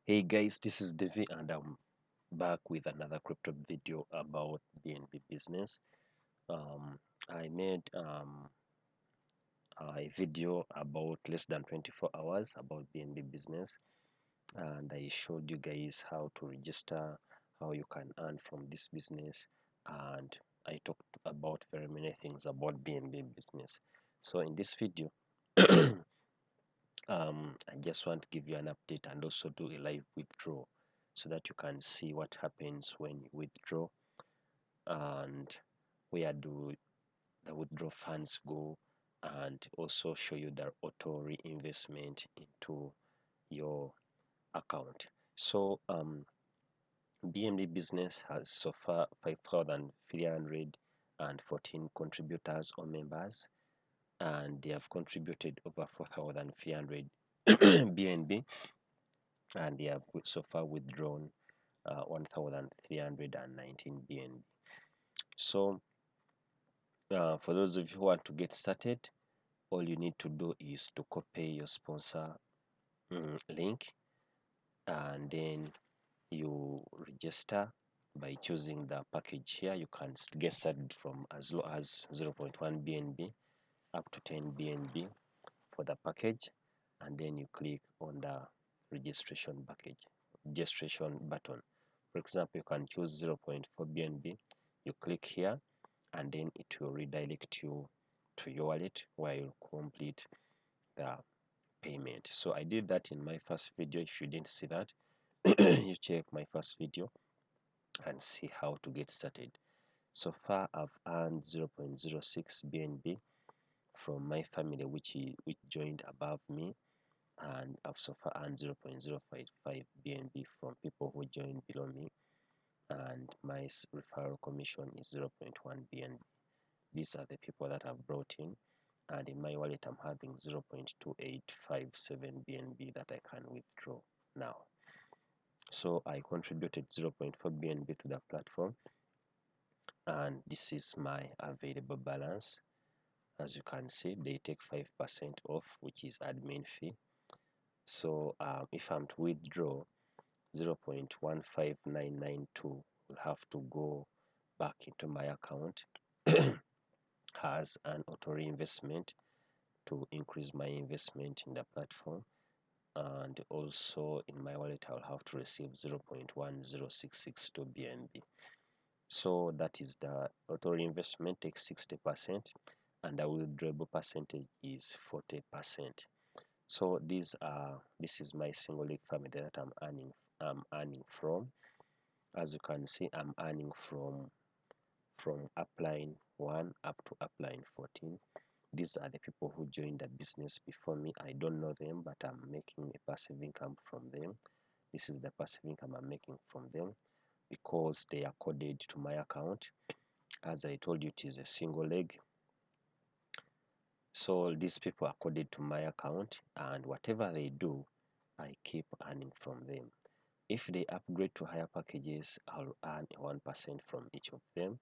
Hey guys, this is Devi and I'm back with another crypto video about BNB business. I made a video about less than 24 hours about BNB business, and I showed you guys how to register, how you can earn from this business, and I talked about very many things about BNB business. So in this video, I just want to give you an update and also do a live withdraw so that you can see what happens when you withdraw and where do the withdraw funds go, and also show you the auto reinvestment into your account. So BNB business has so far 5,314 contributors or members, and they have contributed over 4,300 BNB, and they have so far withdrawn 1,319 BNB. So for those of you who want to get started, all you need to do is to copy your sponsor link, and then you register by choosing the package here. You can get started from as low as 0.1 BNB up to 10 BNB for the package, and then you click on the registration button. For example, you can choose 0.4 BNB. You click here, and then it will redirect you to your wallet where you complete the payment. So I did that in my first video. If you didn't see that, you check my first video and see how to get started. So far I've earned 0.06 BNB from my family which joined above me, and I've so far earned 0.055 BNB from people who joined below me, and my referral commission is 0.1 BNB. These are the people that I've brought in, and in my wallet I'm having 0.2857 BNB that I can withdraw now. So I contributed 0.4 BNB to the platform, and this is my available balance. As you can see, they take 5% off, which is admin fee. So if I'm to withdraw, 0.15992 will have to go back into my account as an auto reinvestment to increase my investment in the platform, and also in my wallet I'll have to receive 0.10662 BNB. So that is the auto reinvestment takes 60%, and the withdrawable percentage is 40%. So this is my single leg family that I'm earning from. As you can see, I'm earning from Upline 1 up to Upline 14. These are the people who joined the business before me. I don't know them, but I'm making a passive income from them. This is the passive income I'm making from them because they are coded to my account. As I told you, it is a single leg. So these people are coded to my account, and whatever they do, I keep earning from them. If they upgrade to higher packages, I'll earn 1% from each of them.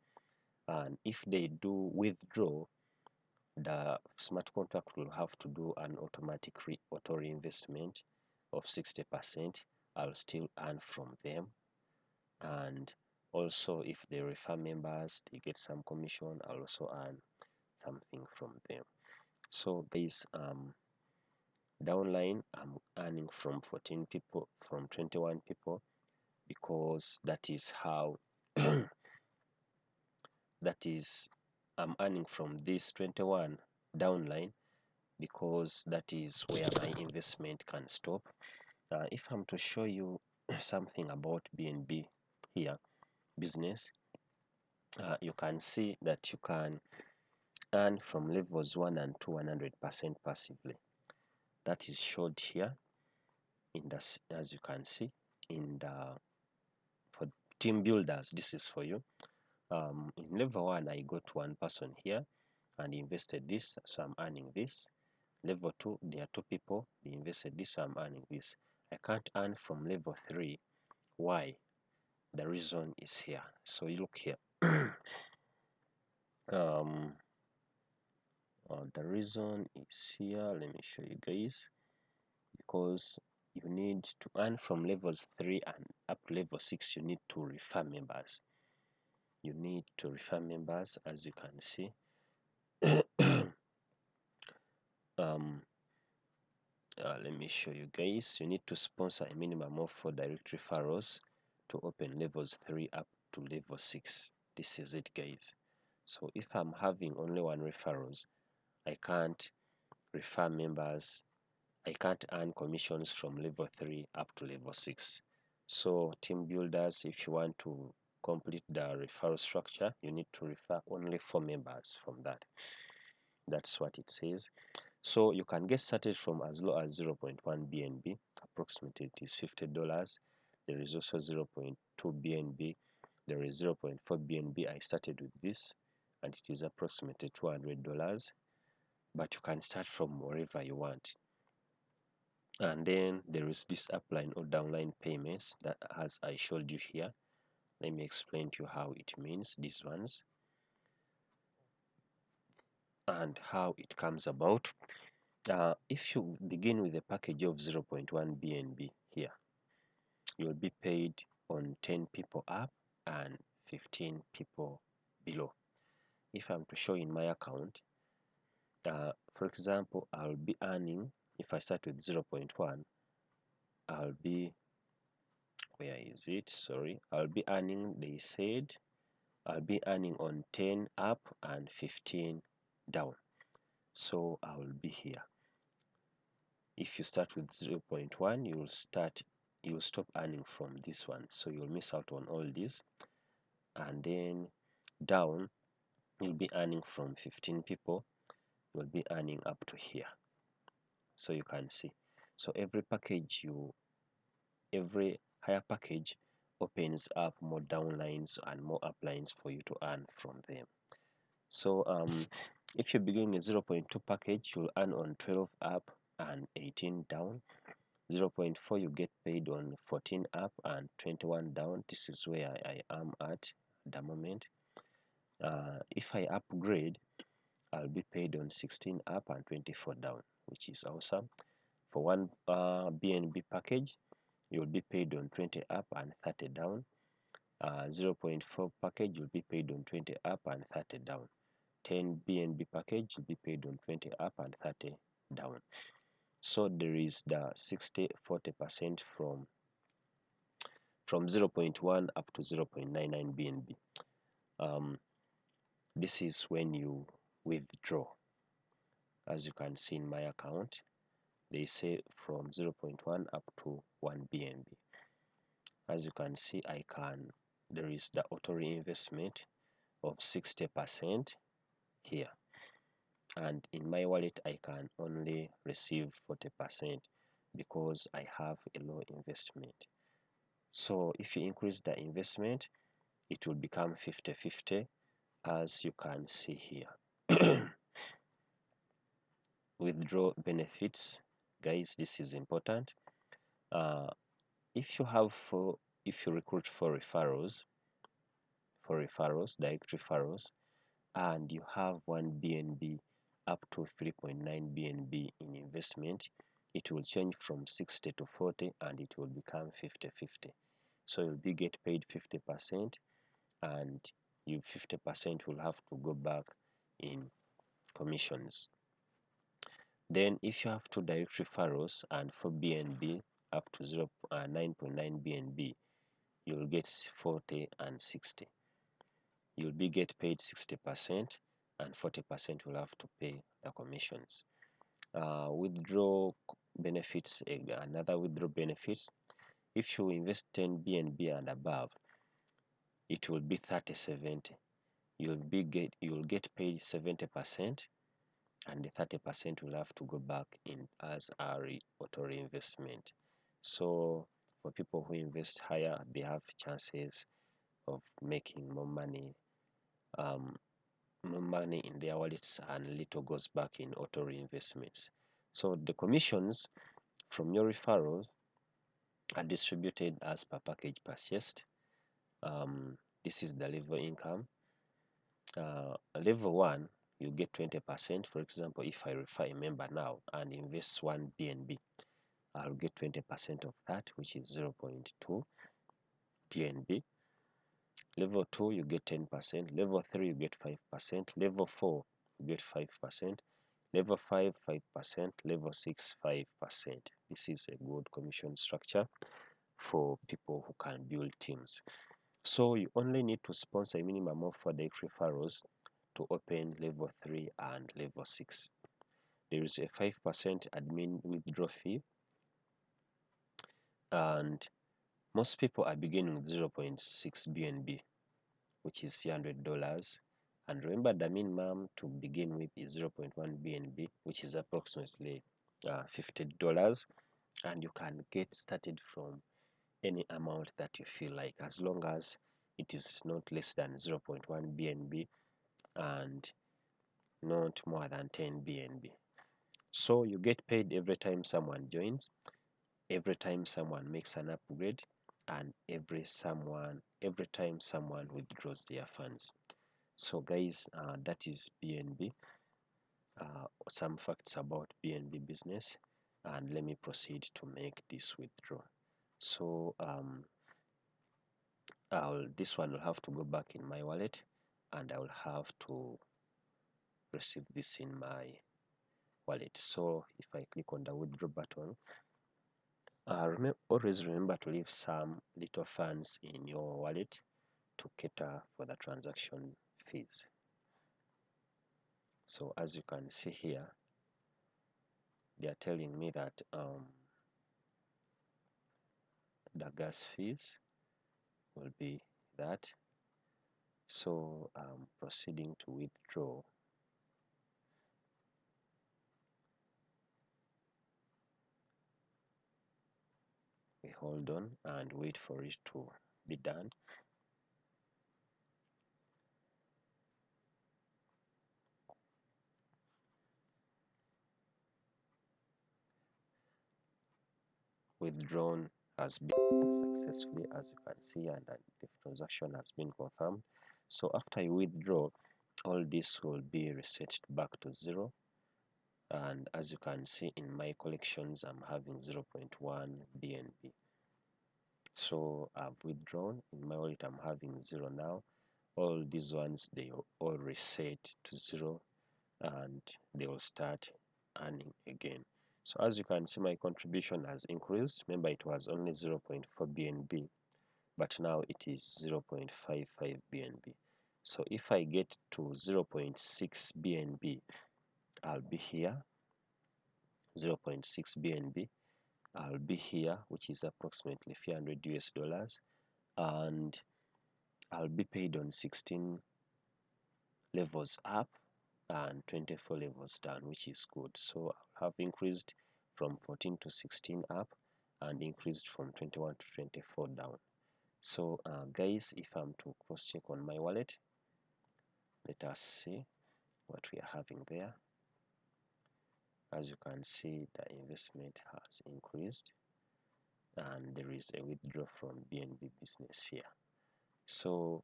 And if they do withdraw, the smart contract will have to do an automatic auto reinvestment of 60%. I'll still earn from them. And also if they refer members, they get some commission. I'll also earn something from them. So guys, downline I'm earning from 14 people, from 21 people, because that is how that is I'm earning from this 21 downline, because that is where my investment can stop. If I'm to show you something about BNB here business, you can see that you can earn from levels 1 and 2 100% passively. That is showed here in the, as you can see in the, for team builders, this is for you. In level 1 I got one person here and invested this, so I'm earning this. Level 2, there are 2 people, they invested this, so I'm earning this. I can't earn from level 3. Why? The reason is here. So you look here. The reason is here. Let me show you guys. Because you need to earn from levels 3 and up to level 6. You need to refer members. You need to refer members, as you can see. Let me show you guys. You need to sponsor a minimum of 4 direct referrals to open levels 3 up to level 6. This is it, guys. So if I'm having only 1 referrals, I can't refer members. I can't earn commissions from level 3 up to level 6. So team builders, if you want to complete the referral structure, you need to refer only 4 members from that. That's what it says. So you can get started from as low as 0.1 BNB. Approximately it is $50. There is also 0.2 BNB. There is 0.4 BNB. I started with this and it is approximately $200. But you can start from wherever you want. And then there is this upline or downline payments that, as I showed you here. Let me explain to you how it means, these ones, and how it comes about. If you begin with a package of 0.1 BNB here, you'll be paid on 10 people up and 15 people below. If I'm to show in my account, for example, I'll be earning, if I start with 0.1, I'll be, where is it? Sorry, I'll be earning, they said, I'll be earning on 10 up and 15 down. So I will be here. If you start with 0.1, you'll stop earning from this one. So you'll miss out on all this. And then down, you'll be earning from 15 people. You'll be earning up to here. So you can see. So every higher package opens up more downlines and more uplines for you to earn from them. So if you begin a 0.2 package, you'll earn on 12 up and 18 down. 0.4 you get paid on 14 up and 21 down. This is where I am at the moment. If I upgrade, I'll be paid on 16 up and 24 down, which is awesome. For one BNB package, you'll be paid on 20 up and 30 down. 0.4 package, you'll be paid on 20 up and 30 down. 10 BNB package, you'll be paid on 20 up and 30 down. So there is the 60-40% from 0.1 up to 0.99 BNB. This is when you withdraw. As you can see in my account, they say from 0.1 up to 1 BNB. As you can see, there is the auto reinvestment of 60% here. And in my wallet, I can only receive 40% because I have a low investment. So if you increase the investment, it will become 50-50, as you can see here. Withdraw benefits, guys, this is important. If you recruit for referrals, direct referrals, and you have 1 BNB up to 3.9 BNB in investment, it will change from 60 to 40 and it will become 50-50. So you'll be get paid 50% and you 50% will have to go back in commissions. Then if you have 2 direct referrals and for BNB up to 9.9 BNB, you'll get 40 and 60. You'll be get paid 60% and 40% will have to pay the commissions. Withdraw benefits, another withdraw benefits. If you invest 10 BNB and above, it will be 30-70. You'll get paid 70% and the 30% will have to go back in as a auto reinvestment. So for people who invest higher, they have chances of making more money in their wallets and little goes back in auto reinvestments. So the commissions from your referrals are distributed as per package purchased. This is the level income. Level 1, you get 20%. For example, if I refer a member now and invest 1 BNB, I'll get 20% of that, which is 0.2 BNB. Level 2, you get 10%. Level 3, you get 5%. Level 4, you get 5%. Level 5, 5%. Level 6, 5%. This is a good commission structure for people who can build teams. So you only need to sponsor a minimum of 4 direct referrals to open level 3 and level 6. There is a 5% admin withdrawal fee, and most people are beginning with 0.6 BNB, which is $300. And remember, the minimum to begin with is 0.1 BNB, which is approximately $50. And you can get started from any amount that you feel like, as long as it is not less than 0.1 BNB and not more than 10 BNB. So you get paid every time someone joins, every time someone makes an upgrade, and every time someone withdraws their funds. So guys, that is BNB. Some facts about BNB business, and let me proceed to make this withdraw. So this one will have to go back in my wallet, and I will have to receive this in my wallet. So if I click on the withdraw button, always remember to leave some little funds in your wallet to cater for the transaction fees. So as you can see here, they are telling me that the gas fees will be that. So I'm proceeding to withdraw. We hold on and wait for it to be done. Withdrawn has been successfully, as you can see, and the transaction has been confirmed. So after you withdraw, all this will be reset back to 0. And as you can see in my collections, I'm having 0.1 BNB. So I've withdrawn. In my wallet, I'm having 0 now. All these ones, they all reset to 0, and they will start earning again. So as you can see, my contribution has increased. Remember, it was only 0.4 BNB, but now it is 0.55 BNB. So if I get to 0.6 BNB, I'll be here. 0.6 BNB, I'll be here, which is approximately $300, and I'll be paid on 16 levels up and 24 levels down, which is good. So I'll have increased from 14 to 16 up and increased from 21 to 24 down. So guys, if I'm to cross check on my wallet, let us see what we are having there. As you can see, the investment has increased, and there is a withdrawal from BNB business here. So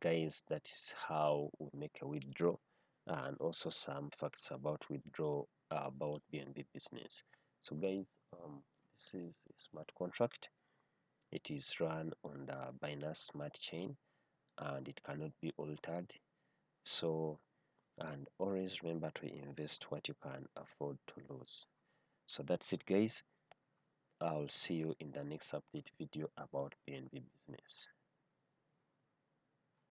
guys, that is how we make a withdraw, and also some facts about withdraw about BNB business. So guys, this is a smart contract. It is run on the Binance Smart chain, and it cannot be altered. So, and always remember to invest what you can afford to lose. So that's it, guys. I'll see you in the next update video about BNB business.